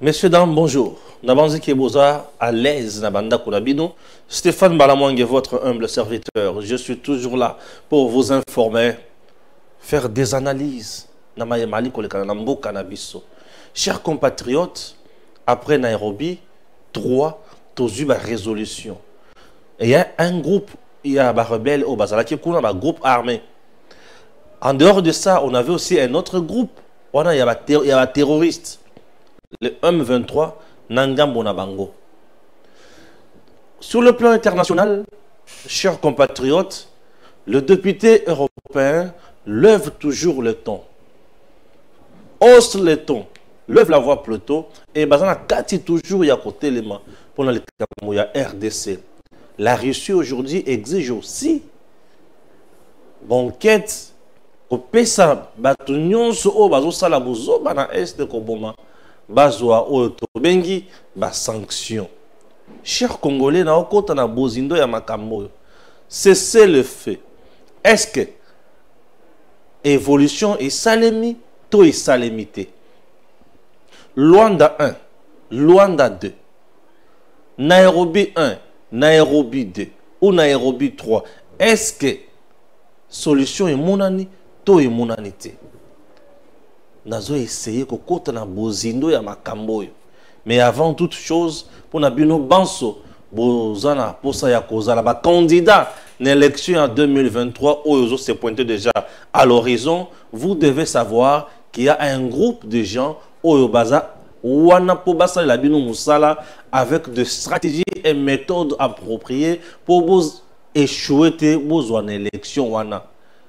Messieurs, dames, bonjour. Nabanzi Keboza, à l'aise, Nabanda Kounabino. Stéphane Balamwangue, votre humble serviteur. Je suis toujours là pour vous informer, faire des analyses. Chers compatriotes, après Nairobi, 3, tous eu résolution. Et il y a un groupe, il y a un rebelle au Bazala qui est un groupe armé. En dehors de ça, on avait aussi un autre groupe. Il y a un terroriste. Le M23, Nangambo Nabango. Sur le plan international, chers compatriotes, le député européen lève toujours le ton. Hausse le ton, lève la voix plutôt, et Bazana Kati toujours y a côté les mains pour le RDC. La Russie aujourd'hui exige aussi banquette au pesa batunion so bazo sala bozo bana est de Koboma. Bazwa otobengi ba sanction. Chers Congolais, na okota na bozindo ya makambo. C'est le fait. Est-ce que évolution est salemi, to est salemité? Luanda 1, Luanda 2, Nairobi 1, Nairobi 2 ou Nairobi 3. Est-ce que solution est monani, to est monanité? Nazo essayer kokota na bozindo ya makamboyo. Mais avant toute chose, pour na bino banso bozana posa ya kozala ba candidat l'élection en 2023 oyo se pointé déjà à l'horizon, vous devez savoir qu'il y a un groupe de gens oyo baza wana po basa la bino musala avec des stratégies et méthodes appropriées pour vous échouer te bozwana élection wana.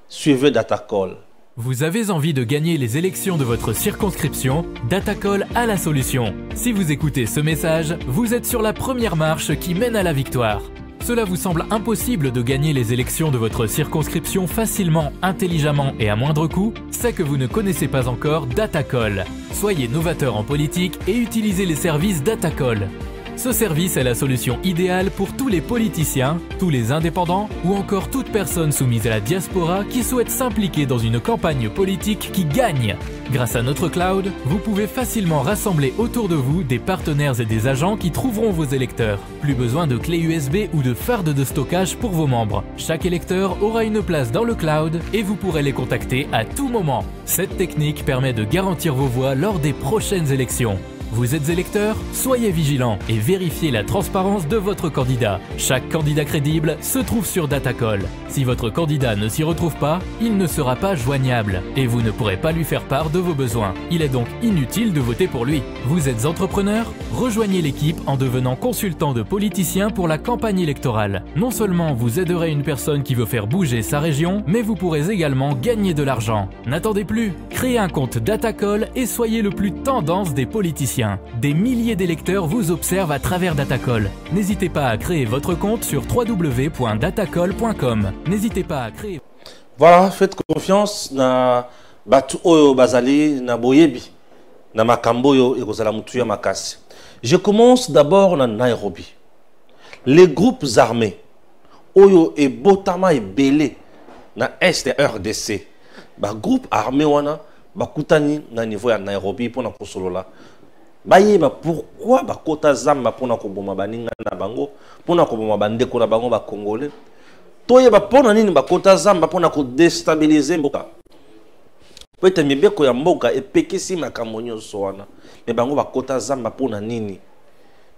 Suivez Datacall. Vous avez envie de gagner les élections de votre circonscription? Datacall a la solution. Si vous écoutez ce message, vous êtes sur la première marche qui mène à la victoire. Cela vous semble impossible de gagner les élections de votre circonscription facilement, intelligemment et à moindre coût? C'est que vous ne connaissez pas encore Datacall. Soyez novateur en politique et utilisez les services Datacall. Ce service est la solution idéale pour tous les politiciens, tous les indépendants ou encore toute personne soumise à la diaspora qui souhaite s'impliquer dans une campagne politique qui gagne. Grâce à notre cloud, vous pouvez facilement rassembler autour de vous des partenaires et des agents qui trouveront vos électeurs. Plus besoin de clés USB ou de fardes de stockage pour vos membres. Chaque électeur aura une place dans le cloud et vous pourrez les contacter à tout moment. Cette technique permet de garantir vos voix lors des prochaines élections. Vous êtes électeur? Soyez vigilant et vérifiez la transparence de votre candidat. Chaque candidat crédible se trouve sur Datacall. Si votre candidat ne s'y retrouve pas, il ne sera pas joignable et vous ne pourrez pas lui faire part de vos besoins. Il est donc inutile de voter pour lui. Vous êtes entrepreneur? Rejoignez l'équipe en devenant consultant de politiciens pour la campagne électorale. Non seulement vous aiderez une personne qui veut faire bouger sa région, mais vous pourrez également gagner de l'argent. N'attendez plus, créez un compte Datacall et soyez le plus tendance des politiciens. Des milliers d'électeurs vous observent à travers Datacall. N'hésitez pas à créer votre compte sur www.datacall.com. N'hésitez pas à créer... Voilà, faites confiance na batu oyo bazali na boyebi na makamboyo et kozala mutuya makasi. Je commence d'abord na Nairobi. Les groupes armés oyo et botama et belé na est RDC. Ba groupe armé wana bakutani na niveau ya Nairobi pona kosolola. Bayeba pourquoi bakota zamba pona koboma baninga na bango, pona koboma bandeko na bango ba congolais. Toyeba pona nini bakota zamba pona ko déstabiliser mboka. Peut-être mibeko ya mboka epekisi makambo nyonso wana. Mais bango bakota zamba pona nini?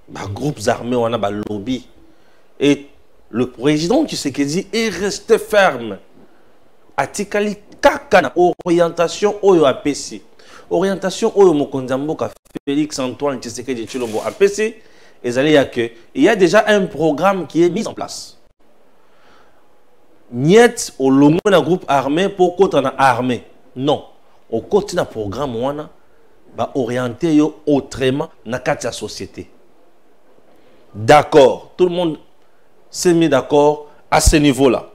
Ba groupes armés wana ba lobby. Et le président Tshisekedi est resté ferme. Atikali kaka na orientation oyo apesi. Orientation oyo mokonzi mboka Félix Antoine Tshisekedi Tshilombo APC, il y a déjà un programme qui est mis en place. Niet au longo na groupe armé pour côté na armée. Non, au côté na programme wana ba orienter yo autrement na katia société. D'accord, tout le monde s'est mis d'accord à ce niveau-là.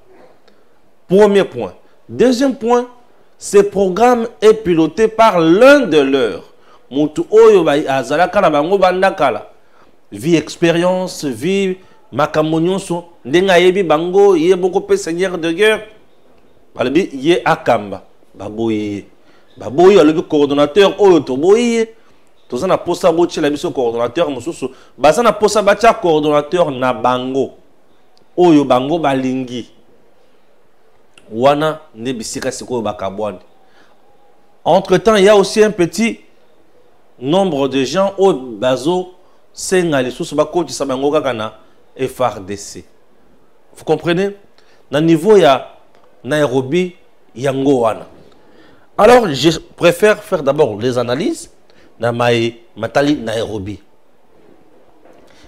Premier point. Deuxième point, ce programme est piloté par l'un de leurs. Mutu oyo ba azalaka na bango bandakala. Vie expérience, vie makamonyoso, ndenga yebi bango ye boko pe seigneur de guerre. Balobi ye akamba, baboye. Baboye alobi coordonnateur oyo to boye. Tous na posa boche la biso coordonnateur mususu baza na posa bacha coordonnateur na bango oyo bango balingi wana ne bisika siko bakabwani. Entre temps il y a aussi un petit nombre de gens au bazo senga lisusu bakoti sa bango kaka na FRDC. Vous comprenez? Na niveau ya Nairobi yango wana. Alors je préfère faire d'abord les analyses na matali Nairobi.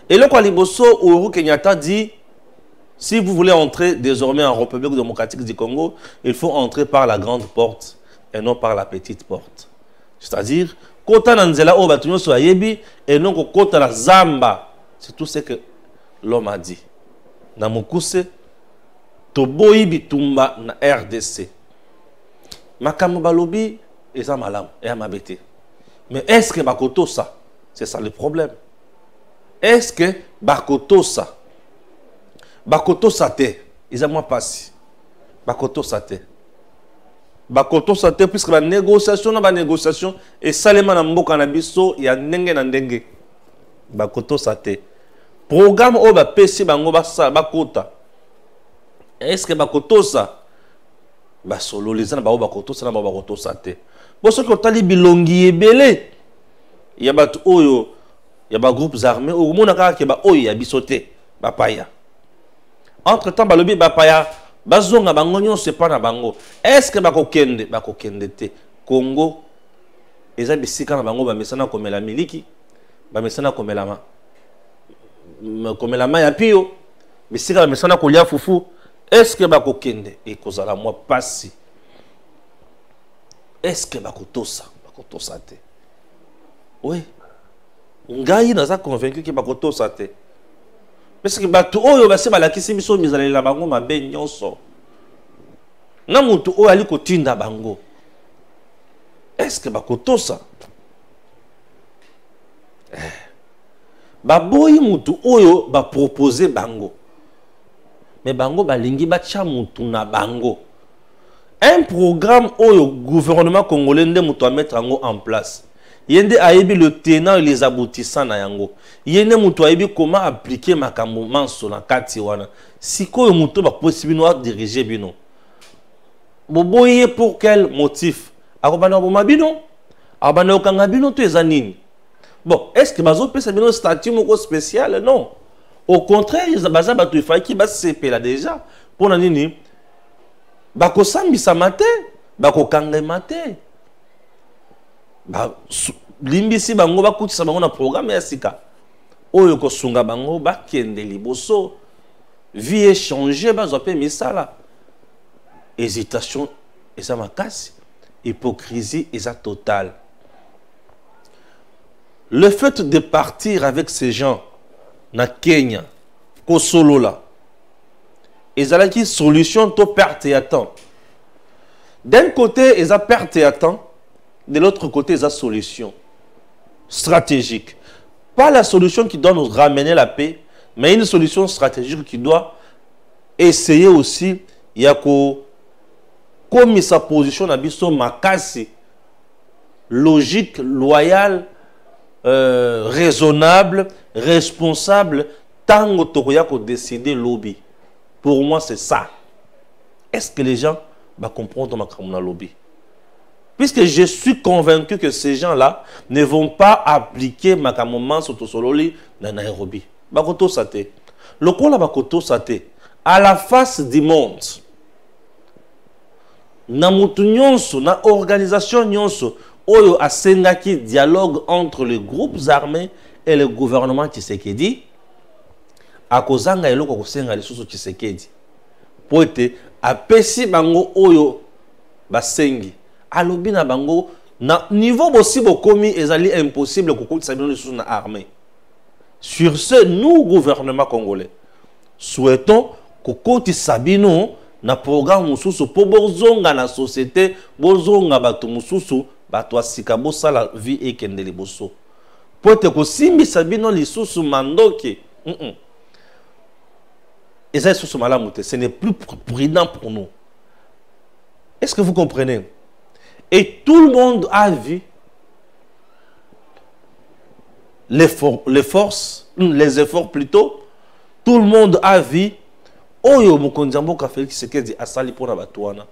Et le Kwaliboso Uhuru Kenyatta dit si vous voulez entrer désormais en République démocratique du Congo, il faut entrer par la grande porte et non par la petite porte. C'est-à-dire kota na nzela o batunyo so ayebi et non kota la zamba. C'est tout ce que l'homme a dit. Na mukuse toboyi bitumba na RDC. Makambo balobi eza malam et amabete. Mais est-ce que bakoto ça? C'est ça le problème. Est-ce que bakoto ça? Bakoto ça te? Ils ont moi passé. Bakoto ça te? Bakoto ça te puisque la négociation et salema na mboka na biso ya ndenge na ndenge. Bakoto ça te? Programme o ba pesi bango bakota. Est-ce que bakoto ça? Basolo les gens bakoto ça na bakoto ça te? Pour ceux qui ont tali bilongi ebele, il y a bat oyo, il y a des groupes armés, au monde a qui ba oyo ya bisoté, bapaya. Entre temps balobi bapaya, bazonga bango nyon c'est pas na bango. Est-ce que bakokende te Congo eza bisika na bango ba mesana komela miliki, ba mesana komela ma ya pio, bisika ba mesana kolia fufu. Est-ce que bakokende et kozala moi passi? Est-ce que bakoto ça te? Oui. Ngai naza convaincu que bakoto ça te. Parce que batu oyo base balakisi biso mizali la bango mabe nyonso. Na mutu oyo ali kotinda bango. Est-ce que bakoto ça? Baboyi mutu oyo ba proposer bango. Mais bango balingi bacha mutu na bango. Un programme où le gouvernement congolais doit mettre en place. Yende ayebi le tenant et les aboutissants na yango. Yende muto ayebi comment appliquer makambo manso na kati wana. Siko muto ba possible no diriger bino. Boboye pour quel motif? Akobana bo mabino? Abana okanga bino to ezanini? Bon, est-ce que bazo pesa bino statut moko spécial? Non. Au contraire, ils baza batu fa ki ba CP là déjà. Pour nini? Bako sambisa mate, bako kange mate. Limbisi bango bakutisa bango na programme ya sika. Oyo ko sunga bango bakende liboso. Vie échanger bazo pe misala. Hésitation eza makasi, hypocrisie eza totale. Le fait de partir avec ces gens na Kenya, ko solo là. Ils ont une solution to perte et temps. D'un côté, ils ont perte et temps. De l'autre côté, ils ont solution stratégique. Pas la solution qui doit nous ramener la paix, mais une solution stratégique qui doit essayer aussi, il y a comme sa position à biso makasi, logique, loyale, raisonnable, responsable, tango tokoya ko décider lobby. Pour moi, c'est ça. Est-ce que les gens vont comprendre ma lobby? Puisque je suis convaincu que ces gens-là ne vont pas appliquer ma camomman sotosololi dans Nairobi. Bakoto sate. Le quoi là bakoto sate. À la face du monde. Na mutu nyonso, na organisation nyonso, oyo asengaki dialogue entre les groupes armés et le gouvernement Tshisekedi. Akozanga eloko kosenga lisusu Tshisekedi po ete apesi bango oyo basengi alobi na bango na niveau bosi bokomi ezali impossible kokotisa bino lisusu na armée. Sur ce, nous gouvernement congolais souhaitons kokotisa bino na programme mususu po bozonga na société bozonga bato mususu bato asika bosala vie ekende liboso po ete kosimbisa bino lisusu mandoke. Et ça, ce n'est plus prudent pour nous. Est-ce que vous comprenez? Et tout le monde a vu les forces, les efforts plutôt, tout le monde a vu. Oyo mokonzi mboka Félix Tshisekedi asali pona batwana.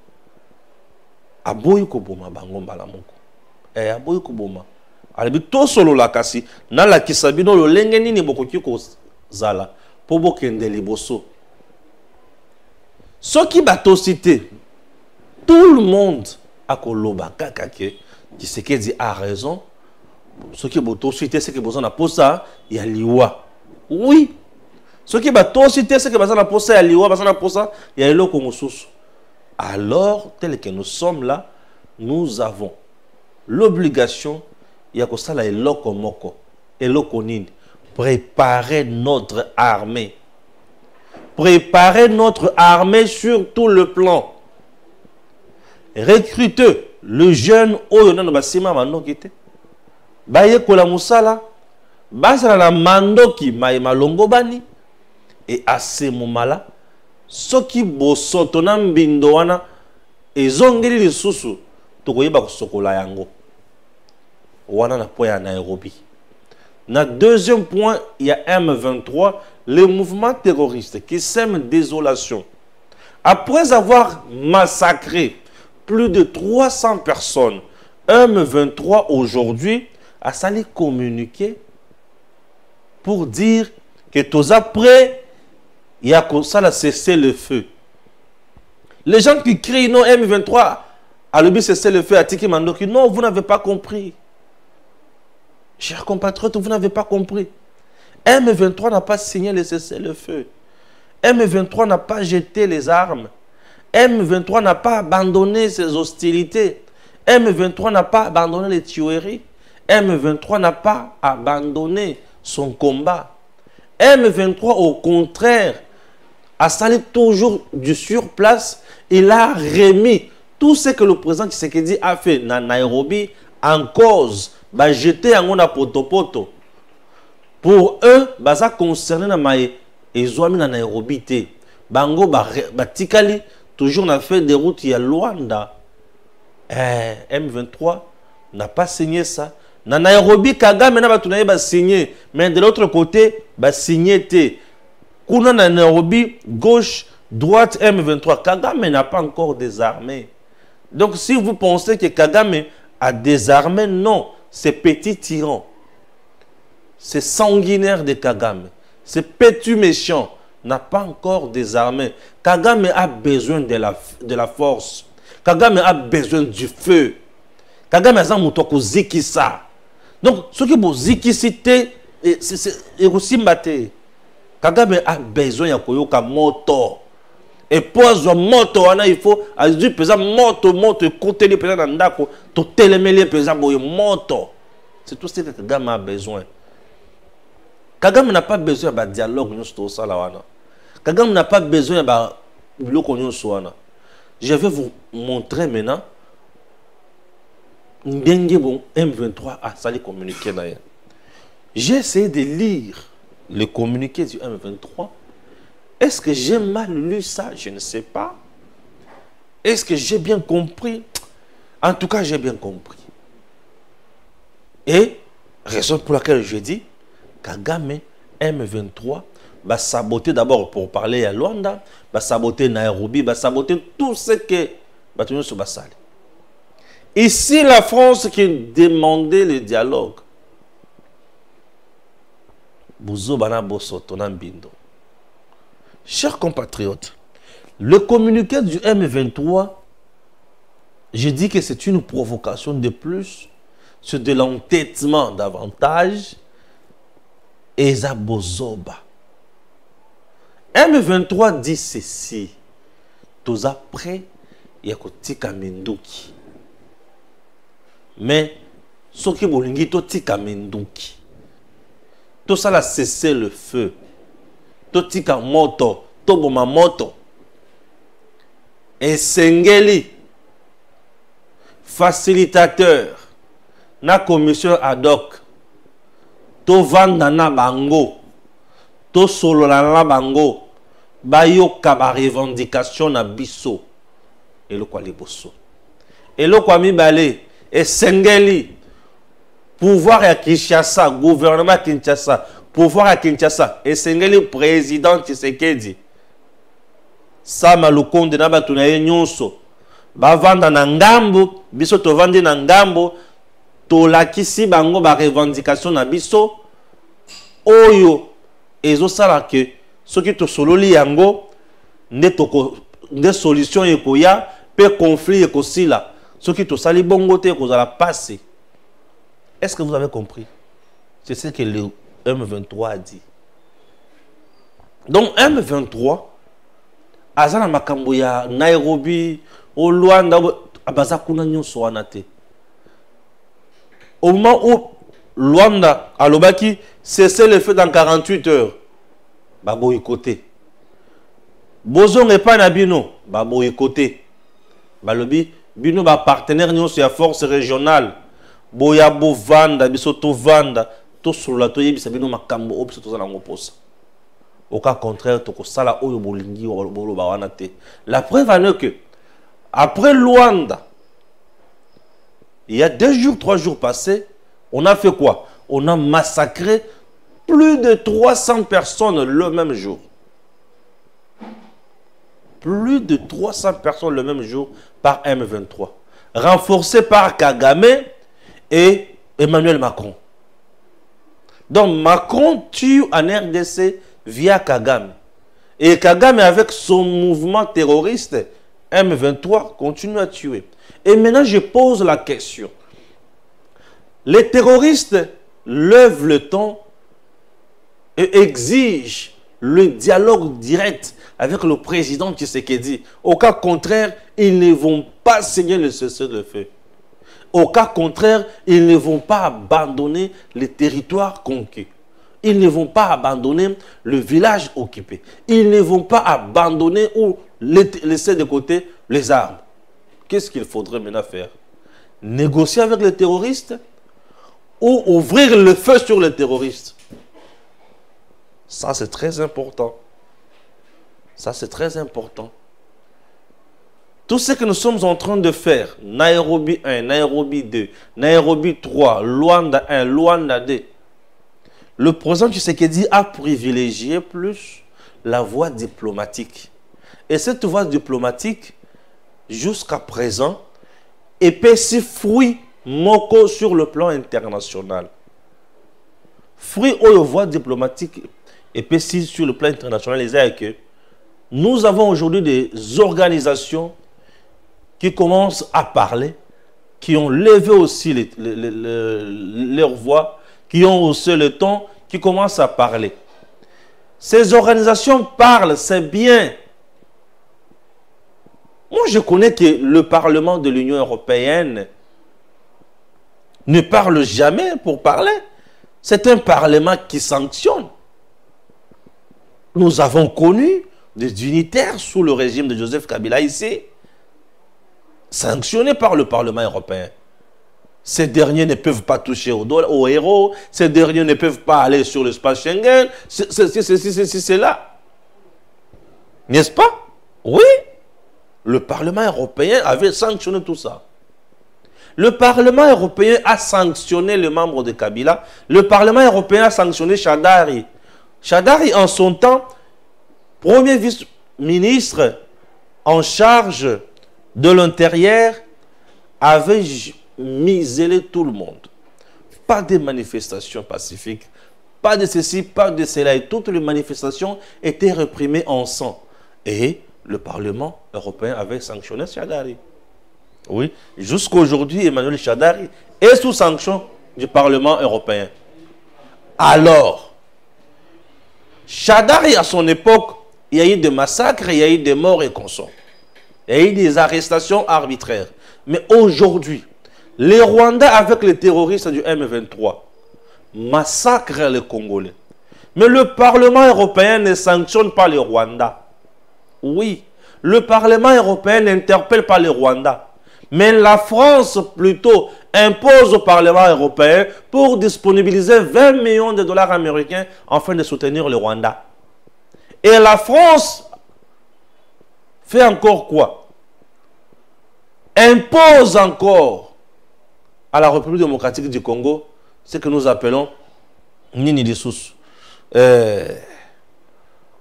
Aboyi ko boma bango mbala moko. Aboyi ko boma. Alebi to solo la kasi na la kisabino lo lenge nini bokoki ko zala po bokende liboso. Soki bato cité, tout le monde a koloba kaka ke Tshisekedi a raison. Ce qui est beau, c'est que besoin de ça, il y a liwa. Oui. Ce qui est beau, c'est que besoin de ça, il y a liwa, besoin de ça, il y a l'eau comme sous. Alors, tel que nous sommes là, nous avons l'obligation, il y a que ça là, l'eau comme moko, et l'eau konine, préparer notre armée. Préparer notre armée sur tout le plan. Recruter le jeune Oyo na basima manokite. Baye kola musala basala na mandoki maema longobani et à ce moment-là soki bosoto na mbindo wana ezongeli lisusu tokoyeba kosokola yango wana na point ya Nairobi. Na deuxième point, il y a M23, le mouvement terroriste qui sème désolation. Après avoir massacré plus de 300 personnes, M23 aujourd'hui a sali communiquer pour dire que tous après, il y a comme ça cessé le feu. Les gens qui crient non M23 a le but cessé le feu à Tiki Mandoki, non, vous n'avez pas compris. Chers compatriotes, vous n'avez pas compris. M23 n'a pas signé le cessez le feu. M23 n'a pas jeté les armes. M23 n'a pas abandonné ses hostilités. M23 n'a pas abandonné les tueries. M23 n'a pas abandonné son combat. M23, au contraire, a sali toujours du surplace. Il a remis tout ce que le président Tshisekedi a fait dans Nairobi en cause. Bah, jeter en a poto. Pour eux, bah, ça concerne na maye. Ils ont mis dans Nairobi. Bango, bah, tikali, toujours n'a fait des routes, il y a Luanda. M23 n'a pas signé ça. Na Nairobi, Kagame n'a signé. Mais de l'autre côté, bah signé té. Kuna na Nairobi, gauche, droite, M23. Kagame n'a pas encore désarmé. Donc si vous pensez que Kagame a désarmé, non. C'est petit tyran. C'est sanguinaire de Kagame. C'est pétu méchant. N'a pas encore désarmé. Kagame a besoin de la force. Kagame a besoin du feu. Kagame a besoin de zikisa. Donc, ce qui est zikisité, c'est aussi maté. Kagame a besoin de koyoka moto. Et pour avoir moto, il faut ajouter pesant moto, côté les pesant dans dako, to télémélé pesant boyo moto. C'est tout ce que Kagame a besoin. Kagame n'a pas besoin de dialogue nous sur ça là. Kagame n'a pas besoin de dialogue sur ça. Je vais vous montrer maintenant. M23 a sali communiqué d'ailleurs. J'ai essayé de lire le communiqué du M23. Est-ce que j'ai mal lu ça? Je ne sais pas. Est-ce que j'ai bien compris? En tout cas, j'ai bien compris. Et raison pour laquelle je dis Kagame M23 va saboter d'abord pour parler à Luanda, va saboter Nairobi, va saboter tout ce que va tenir sur Bassali. Ici, la France qui demandait le dialogue. Chers compatriotes, le communiqué du M23, je dis que c'est une provocation de plus, c'est de l'entêtement davantage. Et Zabozoba. M23 dit ceci. Tous après, il y a Tika Menduki. Mais, ce qui bolingi to Tika Menduki. Tout ça a cessé le feu. To Tika moto. To boma moto. Et Sengeli, facilitateur, na commission ad hoc. To vanda na bango, to solo na bango, bayoka ba revendication na biso, et le kwa liboso. Et le kwa mibale, et sengeli, pouvoir à Kinshasa, gouvernement à Kinshasa, pouvoir à Kinshasa, et c'est le président Tshisekedi. Ça malukonde na batu na ye nyonso. Ba vanda na ngambo, biso to vandi na ngambo, to lakisi bango ba revendication na biso. Oyo ezo sala ke soki to sololi yango nde solution ekoya pe conflit ekosila. Soki to sali bongo te ekozala passe. Est-ce que vous avez compris? C'est ce que le M23 a dit. Donc M23 azana makambo ya Nairobi au Luanda abaza kuna nyonso wana te. Au moment où Luanda alobaki cessez le feu dans 48 heures, babo côté. Bozong et pas na bino, babo côté. Balobi bino ba partenaire nyonso ya force régionale. Boya bo vanda biso to vanda to solo to yebisa bino makambo obiso to zana ngoposa. Au cas contraire, la preuve en est que après Luanda, il y a 2 jours, 3 jours passés, on a fait quoi? On a massacré plus de 300 personnes le même jour. Plus de 300 personnes le même jour par M23. Renforcé par Kagame et Emmanuel Macron. Donc Macron tue en RDC via Kagame. Et Kagame, avec son mouvement terroriste, M23, continue à tuer. Et maintenant, je pose la question. Les terroristes lèvent le ton et exigent le dialogue direct avec le président Tshisekedi. Au cas contraire, ils ne vont pas signer le cessez-le-feu. Au cas contraire, ils ne vont pas abandonner les territoires conquis. Ils ne vont pas abandonner le village occupé. Ils ne vont pas abandonner ou laisser de côté les armes. Qu'est-ce qu'il faudrait maintenant faire? Négocier avec les terroristes ou ouvrir le feu sur les terroristes? Ça, c'est très important. Ça, c'est très important. Tout ce que nous sommes en train de faire, Nairobi 1, Nairobi 2, Nairobi 3, Luanda 1, Luanda 2, le président Tshisekedi a privilégié plus la voie diplomatique. Et cette voie diplomatique, jusqu'à présent, épaissit fruit moko sur le plan international. Fruit ou voie diplomatique épaissit sur le plan international, les airs que nous avons aujourd'hui des organisations qui commencent à parler, qui ont levé aussi leur voix, qui ont haussé le ton, qui commencent à parler. Ces organisations parlent, c'est bien. Moi, je connais que le Parlement de l'Union européenne ne parle jamais pour parler. C'est un Parlement qui sanctionne. Nous avons connu des unitaires sous le régime de Joseph Kabila ici, sanctionnés par le Parlement européen. Ces derniers ne peuvent pas toucher aux héros, ces derniers ne peuvent pas aller sur l'espace Schengen, c'est là. N'est-ce pas? Oui. Le Parlement européen avait sanctionné tout ça. Le Parlement européen a sanctionné les membres de Kabila. Le Parlement européen a sanctionné Shadari. Shadari, en son temps, premier vice-ministre en charge de l'intérieur, avait muselé tout le monde. Pas de manifestations pacifiques, pas de ceci, pas de cela. Et toutes les manifestations étaient réprimées en sang. Et le Parlement européen avait sanctionné Shadari. Oui, jusqu'à aujourd'hui, Emmanuel Shadari est sous sanction du Parlement européen. Alors, Shadari, à son époque, il y a eu des massacres, il y a eu des morts et consorts. Il y a eu des arrestations arbitraires. Mais aujourd'hui, les Rwandais, avec les terroristes du M23, massacrent les Congolais. Mais le Parlement européen ne sanctionne pas les Rwandais. Oui, le Parlement européen n'interpelle pas les Rwandais. Mais la France, plutôt, impose au Parlement européen pour disponibiliser 20 millions de dollars américains afin de soutenir le Rwanda. Et la France fait encore quoi? Impose encore à la République démocratique du Congo ce que nous appelons Nini de Sous.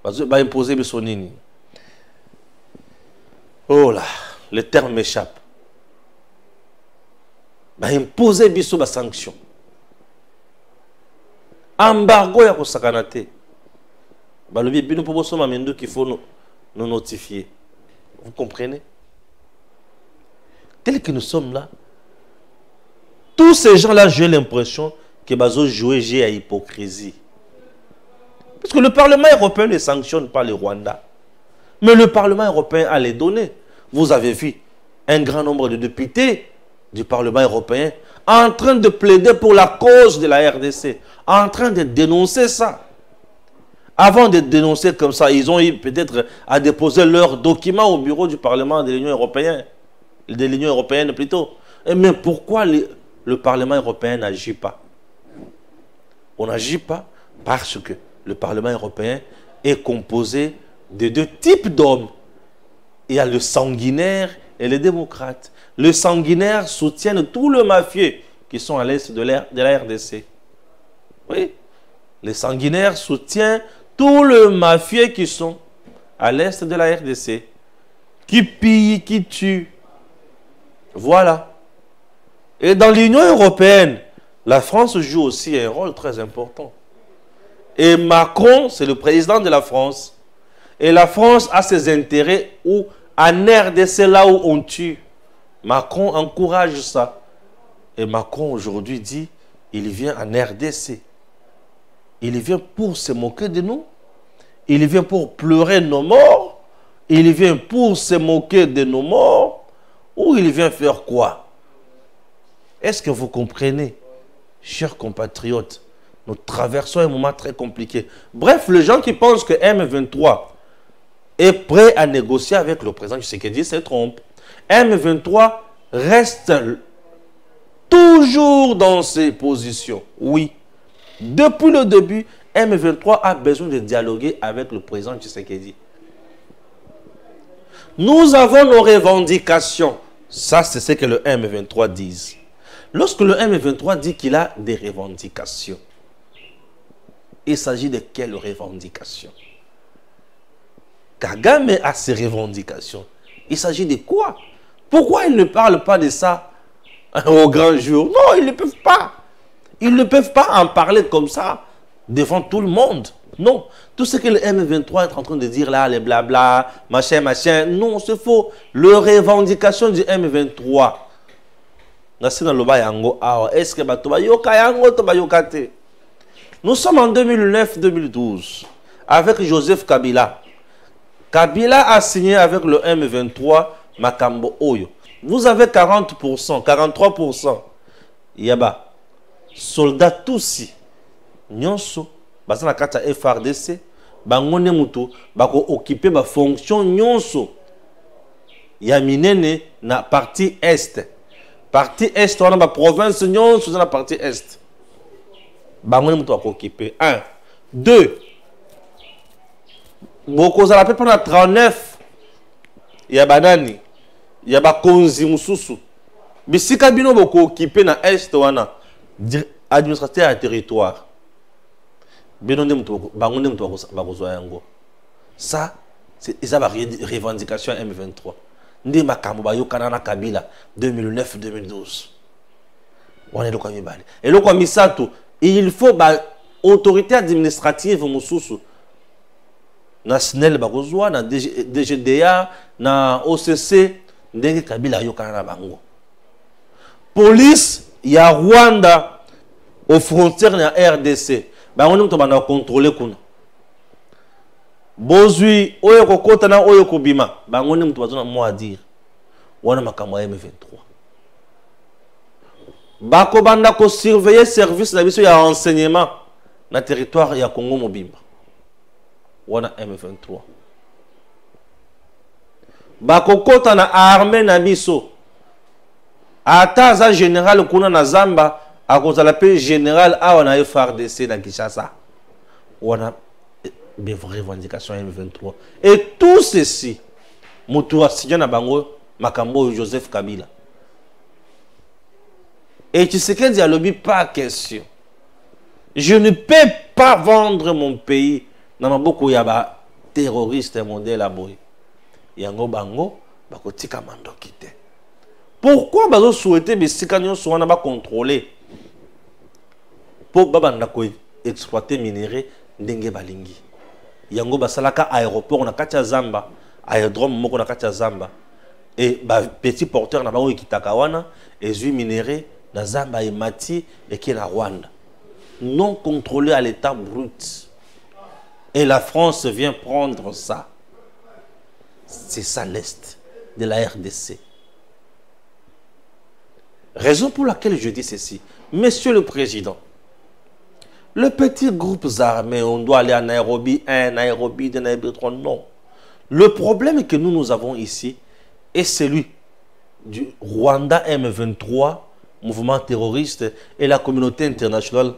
Imposer son Nini. Oh là, le terme m'échappe. Imposer biso ba sanction. Embargo ya ko sakanate. Le bino pour bosso mamendo qu'il faut nous notifier. Vous comprenez? Tel que nous sommes là, tous ces gens-là, j'ai l'impression que bazo jouer j'ai à hypocrisie. Parce que le Parlement européen ne sanctionne pas le Rwanda. Mais le Parlement européen a les données. Vous avez vu un grand nombre de députés du Parlement européen en train de plaider pour la cause de la RDC, en train de dénoncer ça. Avant de dénoncer comme ça, ils ont eu peut-être à déposer leurs documents au bureau du Parlement de l'Union européenne. De l'Union européenne plutôt. Mais pourquoi le Parlement européen n'agit pas? On n'agit pas parce que le Parlement européen est composé de deux types d'hommes. Il y a le sanguinaire et les démocrates. Le sanguinaire soutient tous les mafieux qui sont à l'est de la RDC. Oui. Les sanguinaires soutiennent tous les mafieux qui sont à l'est de la RDC. Qui pillent, qui tuent. Voilà. Et dans l'Union européenne, la France joue aussi un rôle très important. Et Macron, c'est le président de la France. Et la France a ses intérêts où, en RDC, là où on tue. Macron encourage ça. Et Macron aujourd'hui dit, il vient en RDC. Il vient pour se moquer de nous. Il vient pour pleurer nos morts. Il vient pour se moquer de nos morts. Ou il vient faire quoi? Est-ce que vous comprenez, chers compatriotes? Nous traversons un moment très compliqué. Bref, les gens qui pensent que M23 est prêt à négocier avec le président Tshisekedi se trompent. M23 reste toujours dans ses positions. Oui. Depuis le début, M23 a besoin de dialoguer avec le président Tshisekedi. Nous avons nos revendications. Ça, c'est ce que le M23 dit. Lorsque le M23 dit qu'il a des revendications, il s'agit de quelles revendications? Kagame a ses revendications. Il s'agit de quoi? Pourquoi ils ne parlent pas de ça au grand jour? Non, ils ne peuvent pas. Ils ne peuvent pas en parler comme ça devant tout le monde. Non. Tout ce que le M23 est en train de dire là, les blabla, machin, machin, non, c'est faux. Les revendications du M23. Est-ce que nous sommes en 2009-2012 avec Joseph Kabila. Kabila a signé avec le M23 Makambo Oyo. Vous avez 40%, 43%. Yaba. Soldats tous. Nyonso. Basana kata FRDC. Bangone mutu. Bako occuper ba fonction nyonso. Yaminene na partie Est. Partie Est, on a ma province nyonso dans la partie Est. Bangone mutu bako occuper. 1. 2. Boko za la paix pendant 39. Yabanani. Yaba konzi mususu. Bisika bino boko occuper na Est wana. Administrateur à territoire. Ça, c'est une revendication M23. Ndi makambo bayokana na Kabila 2009-2012. Et le commissaire, il faut autorité administrative mususu. Na SNEL bakozwa, na DGDA, na OCC, ndenge Kabila yokana na bango. Police, il y a Rwanda aux frontières de la RDC. On a contrôlé. Bozui, oyo kokota na oyo kobima. On a mot à dire. On a makamo M23. Bako banda ko surveiller service na biso ya renseignement na territoire ya Congo Mobimba. On a M23. Bako kota na armée na biso. Ata za général kuna na Zamba. À cause de la paix générale, on a FRDC dans Kinshasa. On a des revendications M23. Et tout ceci, Moutoua Sidjana Bango, Makambo Joseph Kabila. Et tu sais qu'il y a lobby pas question. Je ne peux pas vendre mon pays. Dans beaucoup y a terroriste modèle à boy. Yango bango bakotika mando kite. Pourquoi bazo souhaiter mais si kanyo so na ba contrôler pour babanda ko exploiter minerai ndenge balingi. Yango basalaka aéroport na katia Zamba, aérodrome moko na katia Zamba. Et ba petit porteur na bango kitaka wana ezui minerai na Zamba et Mati et qui na Rwanda. Non contrôlé à l'état brut. Et la France vient prendre ça. C'est ça l'Est de la RDC. Raison pour laquelle je dis ceci. Monsieur le Président, le petit groupe armé, on doit aller à Nairobi 1, Nairobi 2, Nairobi 3, non. Le problème que nous avons ici est celui du Rwanda M23, mouvement terroriste, et la communauté internationale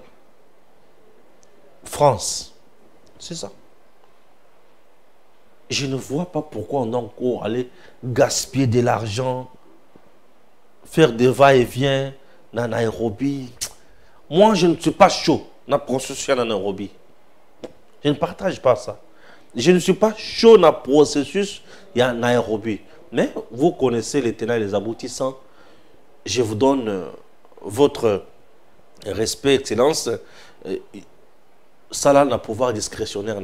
France. C'est ça. Je ne vois pas pourquoi on doit encore aller gaspiller de l'argent, faire des va-et-vient dans Nairobi. Moi, je ne suis pas chaud dans le processus en Nairobi. Je ne partage pas ça. Je ne suis pas chaud dans le processus en Nairobi. Mais vous connaissez les tenants et les aboutissants. Je vous donne votre respect, Excellence. Ça là, n'a pouvoir discrétionnaire.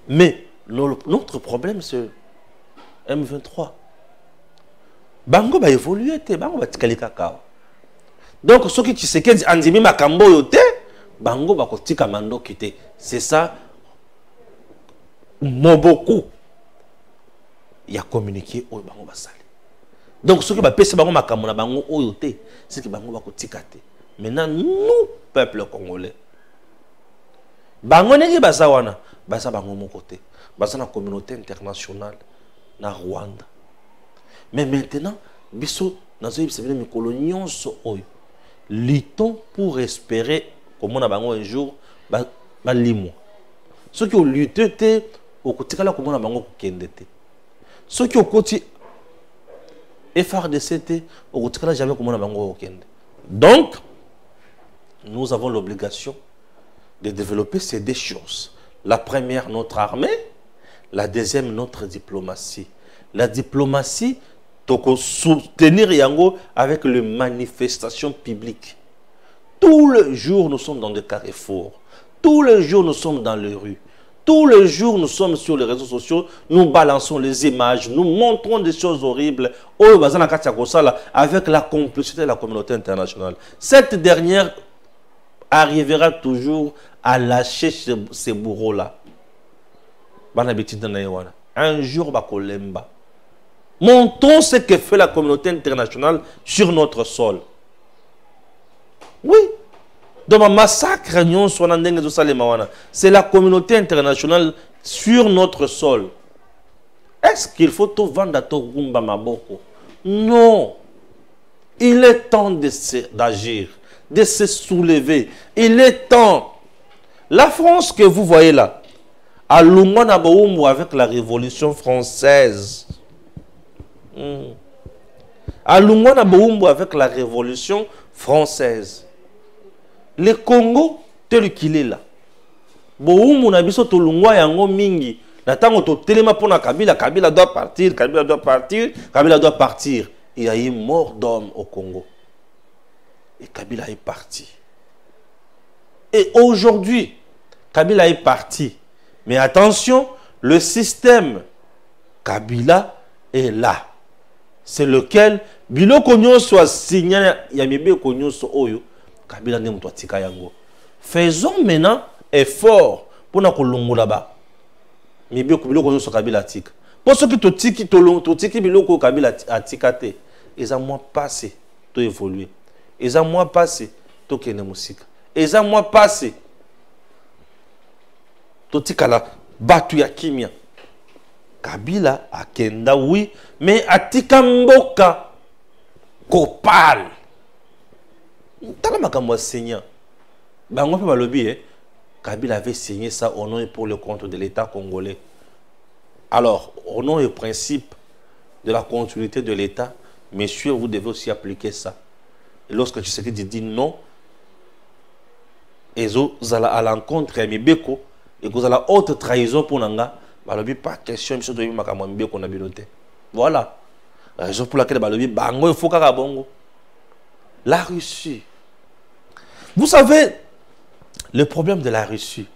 Mais notre problème, c'est M23. Bango va évoluer, Bango va tikali kakao. Donc, ce qui tu sais que Andimi Makambo yote, Bango va kotika mando kite. C'est ça. Moboku. Il y a communiqué au Bango va sali. Donc, ce qui va passer Bango Makambo na Bango yote, c'est que Bango va kotika te. Maintenant, nous, peuple congolais, Bango negi basa wana, basa bango mon côté, basa na communauté internationale, na Rwanda. Mais maintenant, biso nazo yibisebele mikolo nyonso oyo. Luttons pour espérer comme on a bango un jour ba limo. Ceux qui ont lutté te au kotikala comme on a bango kende te. Ceux qui ont koti FRDC te au kotikala jamais comme on a bango kende. Donc nous avons l'obligation de développer ces deux choses. La première, notre armée. La deuxième, notre diplomatie. La diplomatie, toko soutenir Yango avec les manifestations publiques. Tous les jours, nous sommes dans des carrefours. Tous les jours, nous sommes dans les rues. Tous les jours, nous sommes sur les réseaux sociaux. Nous balançons les images. Nous montrons des choses horribles. Avec la complicité de la communauté internationale. Cette dernière arrivera toujours à lâcher ces bourreaux-là. Un jour, bakolemba. Montons ce que fait la communauté internationale sur notre sol. Oui. Dans ma massacre, c'est la communauté internationale sur notre sol. Est-ce qu'il faut tout vendre à Togumba Maboko? Non. Il est temps d'agir, de se soulever. Il est temps. La France que vous voyez là, à Lumanaboumou avec la Révolution française. À Lumanaboumou avec la Révolution française. Le Congo, tel qu'il est là. Boumou na biso to lungwa yango mingi. Natango to telema pona Kabila, Kabila doit partir, Kabila doit partir, Kabila doit partir. Il y a eu mort d'homme au Congo. Et Kabila est parti. Et aujourd'hui, Kabila est parti. Mais attention, le système Kabila est là. C'est lequel Bilo Konyo soit signé, Yamibe Konyo soit Oyo, Kabila n'est pas tika yango. Faisons maintenant effort pour nous kolongo là-bas. Mais Bilo Konyo soit Kabila tika. Pour ceux qui te tiki tiki Bilo Konyo Kabila atikate, ils ont moins passé, to évoluer. Ils ont moins passé, to kene musique. Ils ont moins passé. Totikala batu ya kimia. Kabila akenda oui, mais atika mboka kopal. Tala makambo seigneur. Bango pe balobi Kabila avait signé ça au nom et pour le compte de l'État congolais. Alors, au nom et principe de la continuité de l'État, messieurs, vous devez aussi appliquer ça. Et lorsque tu sais que tu dis non, et à l'encontre de Mibeko, et que la haute trahison pour Nanga, balobi pas question, monsieur de Mibeko Mibeko na biloté. Voilà. La raison pour laquelle balobi bango il faut bongo. La Russie. Vous savez, le problème de la Russie.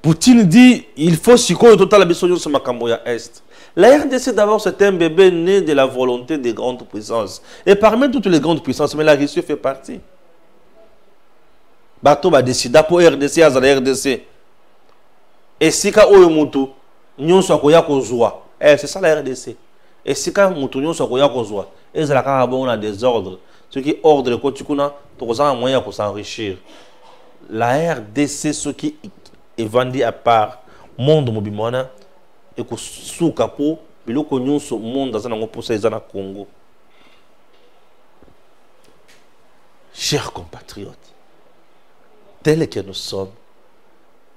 Poutine dit il faut au total la besoin sur Makamboya Est. La RDC d'abord c'est un bébé né de la volonté des grandes puissances. Et parmi toutes les grandes puissances, mais la Russie fait partie. Bato va décider pour RDC à la RDC. Et si ka oyomutu nyon so koya kozwa. C'est ça la RDC. Et si ka mutu nyon so koya kozwa. Et la ka bon a des ordres. Ce qui ordre ko tukuna to kozanga moyen ko s'enrichir. La RDC ce qui est vendu à part monde mobimona et ko souka po biloko nyonso monde dans un posa ezana Congo. Chers compatriotes, tels que nous sommes,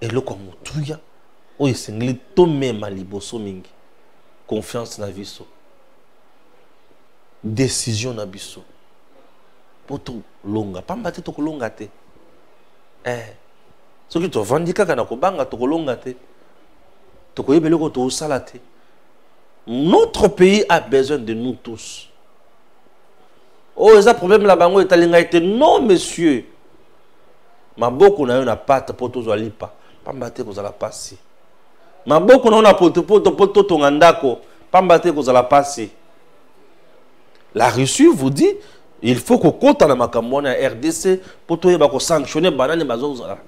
et le comme tuya, o esengli to mema liboso mingi, confiance na biso, décision na biso, poto longa, pamba te to kolonga te, ce qui te vandi kaka na kobanga to kolonga te, to koyebele ko to usala te. Notre pays a besoin de nous tous. Oh, il y a un problème là-bas, non, monsieur. Ma beaucoup na une pâte pour tous les lipa. Pas m'battre que vous allez passer. Ma beaucoup na une pâte pour tout ngandako. Pas m'battre que vous allez passer. La Russie vous dit, il faut qu'on compte dans ma campagne RDC pour tout y sanctionner banane bazozala.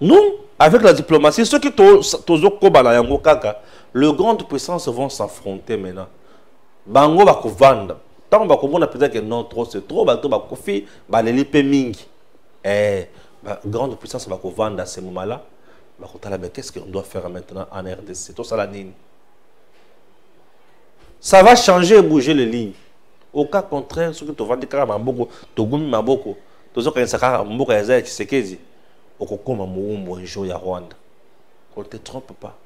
Nous, avec la diplomatie, ceux qui tozo kobala yango kaka, les grandes puissances vont s'affronter maintenant. Bango va vendre. Tant que on a peut-être que non trop c'est trop, bateau va kofi, ba les lipe mingi. Grande puissance va vendre à ce moment-là. Ba kotala mais qu'est-ce qu'on doit faire maintenant en RDC? Tout ça la ligne. Ça va changer et bouger les lignes. Au cas contraire, ce que tu vas dire kara maboko, to gumi maboko, to zo kanisa kara mboka ya za Tshisekedi. Okokoma muumbo un jour ya Rwanda. Qu'on ne te trompe pas.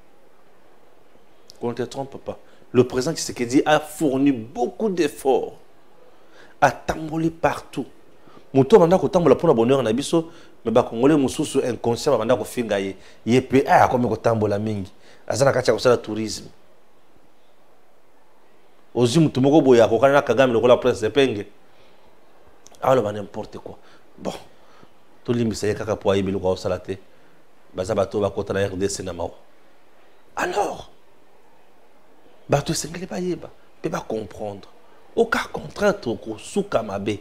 Qu'on ne te trompe pas. Le président Tshisekedi a fourni beaucoup d'efforts à tamboler partout. Mouto manda ko tambola pour la bonheur na biso, mais ba congolais mususu inconscient manda ko finga ye. Yepe a comme ko tambola mingi. Azana kacha ko sala tourisme. Ozi mutu moko boya ko kana Kagame le la presse penge. Alors ba n'importe quoi. Bon. Tout limbisa ye kaka po ayebi lo ko sala te. Baza bato ba kota na RDC na mao. Alors bato sengeli ba yeba, pe ba comprendre. Au cas contraire to ko suka mabe.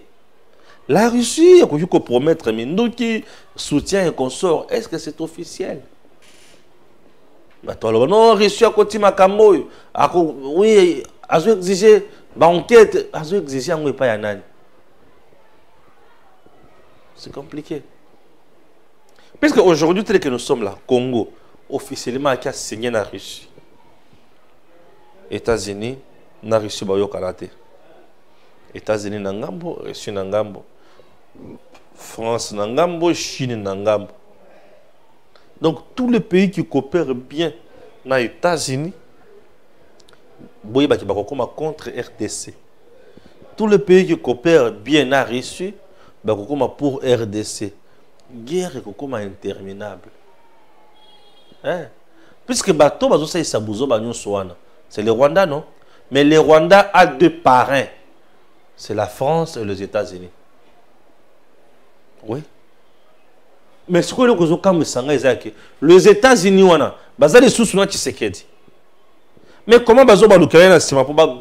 La Russie a ko promettre mindoki soutien et consort. Est-ce que c'est officiel? Bato alors non, Russie a koti makambo. Oui, azo exiger ba enquête, azo exiger ngwe pa ya nani. C'est compliqué. Puisque aujourd'hui, tel que nous sommes là, Congo, officiellement, qui a signé la Russie. États-Unis, na Russie, ba yo kalate. États-Unis, na ngambo, Russie, na ngambo. France, na ngambo, Chine, na ngambo. Donc, tous les pays qui coopèrent bien na États-Unis, boye ba ki ba kokoma contre RDC. Tous les pays qui coopèrent bien na Russie, ba kokoma pour RDC. Guerre est comme interminable. Hein? Puisque bateau bazo sa isabuzo ba nyoswana. C'est le Rwanda non? Mais le Rwanda a deux parrains. C'est la France et les États-Unis. Oui. Mais ce que le kozo kam sanga ezaki, les États-Unis wana bazali susu na Tshisekedi. Mais comment bazo ba lukaya na sima po ba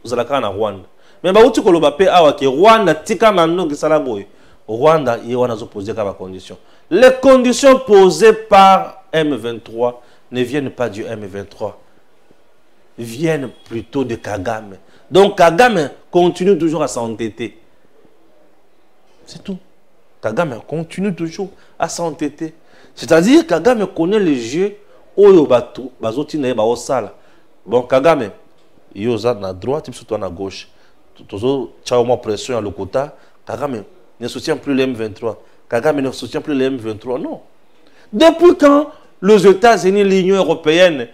zalaka na Rwanda? Mais ba uti koloba pe awa ke Rwanda tika mando kisala boy. Rwanda, il y a posé comme condition. Les conditions posées par M23 ne viennent pas du M23. Viennent plutôt de Kagame. Donc Kagame continue toujours à s'entêter. C'est tout. Kagame continue toujours à s'entêter. C'est-à-dire Kagame connaît les jeux Oyo Batu, Bazotine Baosala. Bon, Kagame, il y a à droite, il y a à gauche. Toujours, tu as pression à l'Okota. Kagame ne soutient plus le M23. Kagame ne soutient plus le M23. Non. Depuis quand les États-Unis, l'Union européenne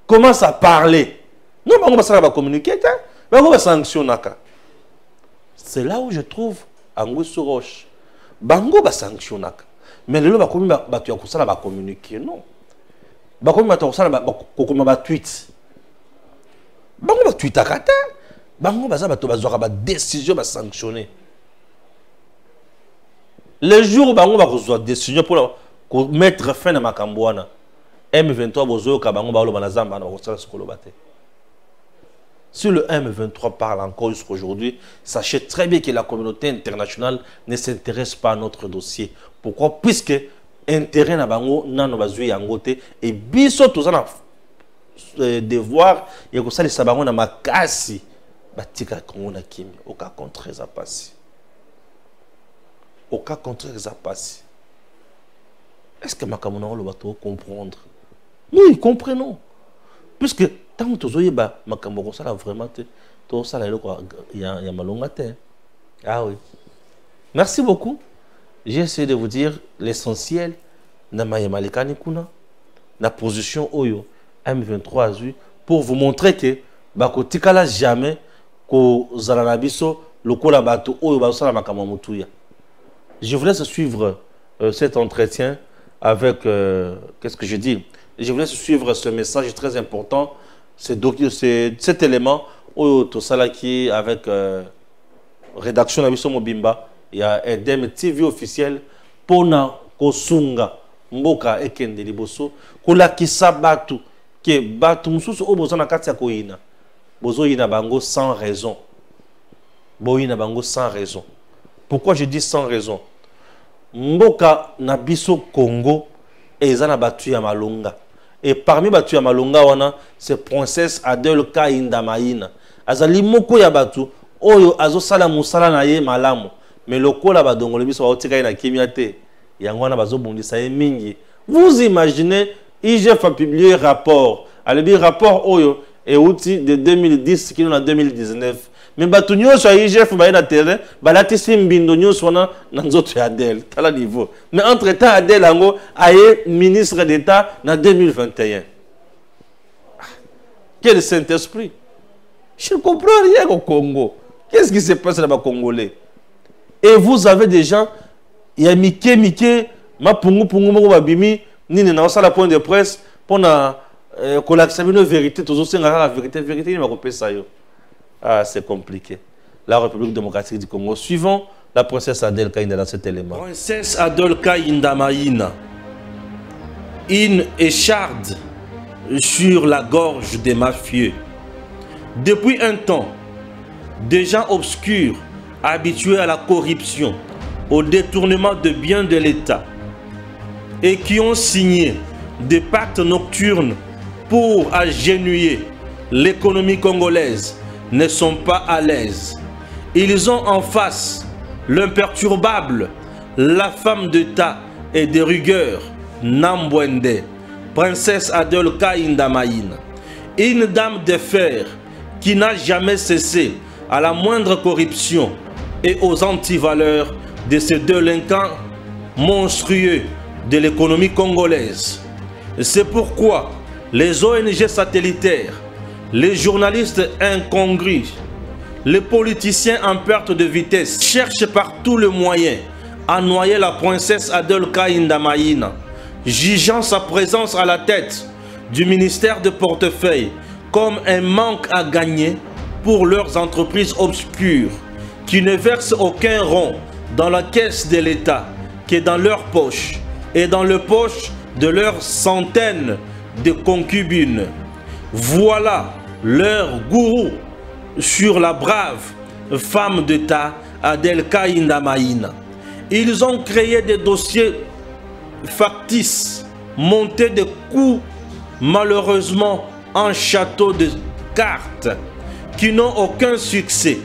commencent à parler? Non, mais on va communiquer. Mais on va sanctionner. C'est là où je trouve Anguissou Roche. bango ba sanctionnaka mais lelo bakomi bato ya kosala ba communiquer non bakomi bato ya kosala kokoma ba tweet bango ba tweetaka te bango baza bato bazwaka ba décision ba sanctionner le jour où bango ba kozwa décision pour mettre fin à makambo wana M23 bozoyoka bango ba loba na zamba na kosala sikoloba te. Si le M23 parle encore jusqu'aujourd'hui, sachez très bien que la communauté internationale ne s'intéresse pas à notre dossier. Pourquoi? Puisque intérêt na bango nano bazui yangote et biso tozana devoir ya kosala sa bango na makasi batika kongo na kimi au cas contraire ça passe. Au cas contraire ça passe. Est-ce que makamona lo bato comprendre? Oui, comprenons. Puisque tant que tu as makambo ça vraiment tout ça il y a malonga te. Ah oui. Merci beaucoup. J'ai essayé de vous dire l'essentiel na mayemalekani kuna na position oyo M23 azu pour vous montrer que bakotikala jamais ko zalana biso lokola bato oyo basala makambo mutuya. Je vous laisse suivre cet entretien avec qu'est-ce que je dis? Je vous laisse suivre ce message très important. C'est cet élément où tout ça là qui est avec rédaction Nabiso Mobimba, il y a un TV officiel pour na kosunga mboka ekende liboso kola kisa batu ke batu mususu o bozana kati ya koina bozo ina bango sans raison boina bango sans raison. Pourquoi je dis sans raison? Mboka na biso Congo ezana batu ya malonga. Et parmi batu ya malonga wana, c'est Princesse Adèle Kainda Maïna. Azali moko ya batu, oyo azo sala musala na ye malamu. Mais lokola ba dongole biso ba otika na kimiate, yango wana bazo bondisa ye mingi. Vous imaginez, IGF a publié rapport. Alebi rapport oyo et outil de 2010 qui est en 2019. Mais batu nyonso ya IGF ba na terrain, ba latisi mbindo nyonso wana na nzoto ya Adèle, tala niveau. Mais entre-temps Adèle ango aye ministre d'État en 2021. Quel Saint-Esprit? Je ne comprends rien au Congo. Qu'est-ce qui se passe là-bas Congolais? Et vous avez des gens, il y a Mickey, ma pungu moko babimi, ni na sala point de presse pour na accepter une vérité, tous aussi la vérité ni ma kopé ça yo. Ah, c'est compliqué. La République démocratique du Congo. Suivons la princesse Adèle Kainda dans cet élément. Princesse Adèle Kainda Maïna, une écharde sur la gorge des mafieux. Depuis un temps, des gens obscurs, habitués à la corruption, au détournement de biens de l'État, et qui ont signé des pactes nocturnes pour agenouiller l'économie congolaise, ne sont pas à l'aise. Ils ont en face l'imperturbable, la femme d'État et de rigueur, Nambwende, princesse Adèle Kainda Maïna, une dame de fer qui n'a jamais cessé à la moindre corruption et aux antivaleurs de ces délinquants monstrueux de l'économie congolaise. C'est pourquoi les ONG satellitaires, les journalistes incongrus, les politiciens en perte de vitesse cherchent par tous les moyens à noyer la princesse Adèle Kainda Maïna, jugeant sa présence à la tête du ministère de portefeuille comme un manque à gagner pour leurs entreprises obscures qui ne versent aucun rond dans la caisse de l'État que dans leurs poches et dans les poches de leurs centaines de concubines. Voilà leur gourou sur la brave femme d'État Adèle Kainda Maïna. Ils ont créé des dossiers factices, monté des coups malheureusement en château de cartes qui n'ont aucun succès.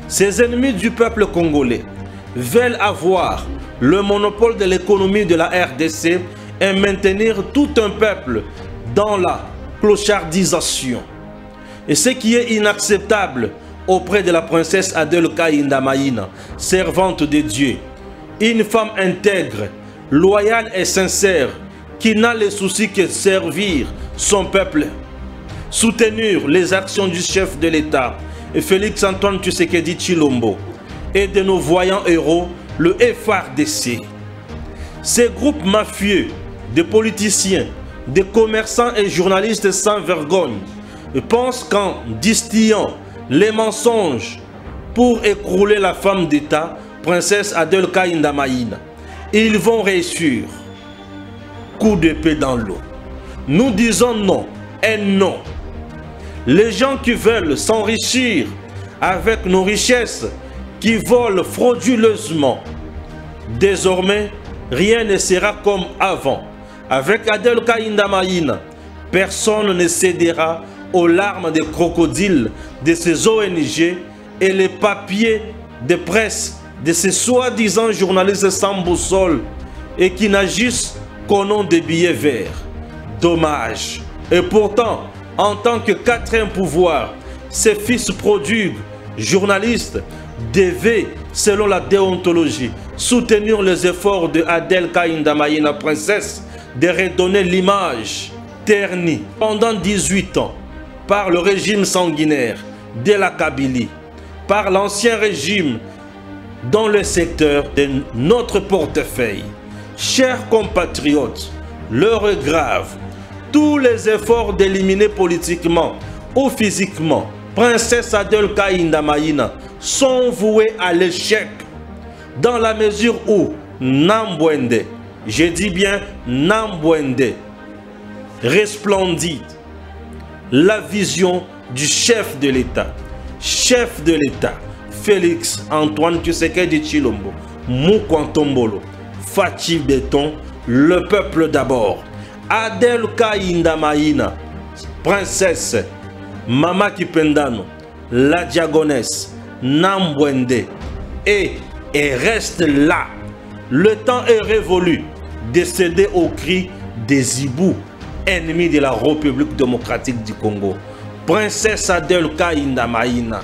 Ces ennemis du peuple congolais veulent avoir le monopole de l'économie de la RDC et maintenir tout un peuple dans la clochardisation. Et ce qui est inacceptable auprès de la princesse Adèle Kainda Maïna, servante de Dieu, une femme intègre, loyale et sincère, qui n'a le souci que servir son peuple, soutenir les actions du chef de l'État, Félix Antoine Tshisekedi Tshilombo, et de nos voyants héros le FARDC. Ces groupes mafieux, de politiciens, de commerçants et journalistes sans vergogne pensent qu'en distillant les mensonges pour écrouler la femme d'État, princesse Adelka Indamaïna, ils vont réussir. Coup d'épée dans l'eau. Nous disons non et non. Les gens qui veulent s'enrichir avec nos richesses, qui volent frauduleusement, désormais, rien ne sera comme avant. Avec Adelka Indamaïna, personne ne cédera aux larmes des crocodiles de ces ONG et les papiers de presse de ces soi-disant journalistes sans boussole et qui n'agissent qu'au nom des billets verts. Dommage. Et pourtant, en tant que quatrième pouvoir, ces fils prodigues, journalistes, devaient, selon la déontologie, soutenir les efforts de Adelka Indamaïna, princesse, de redonner l'image ternie pendant 18 ans par le régime sanguinaire de la Kabylie, par l'ancien régime dans le secteur de notre portefeuille. Chers compatriotes, l'heure est grave. Tous les efforts d'éliminer politiquement ou physiquement princesse Adelka Indamaïna sont voués à l'échec dans la mesure où Nambwende, je dis bien Nambwende, resplendit la vision du chef de l'État, Félix Antoine Tshisekedi Tshilombo, Mukwantombolo, Fachi Béton, le peuple d'abord. Adelka Indamaïna, princesse, Mama Kipendano, la diagonesse, Nambwende, et reste là. Le temps est révolu de céder aux cris des hiboux, ennemis de la République démocratique du Congo. Princesse Adelka Indamaïna,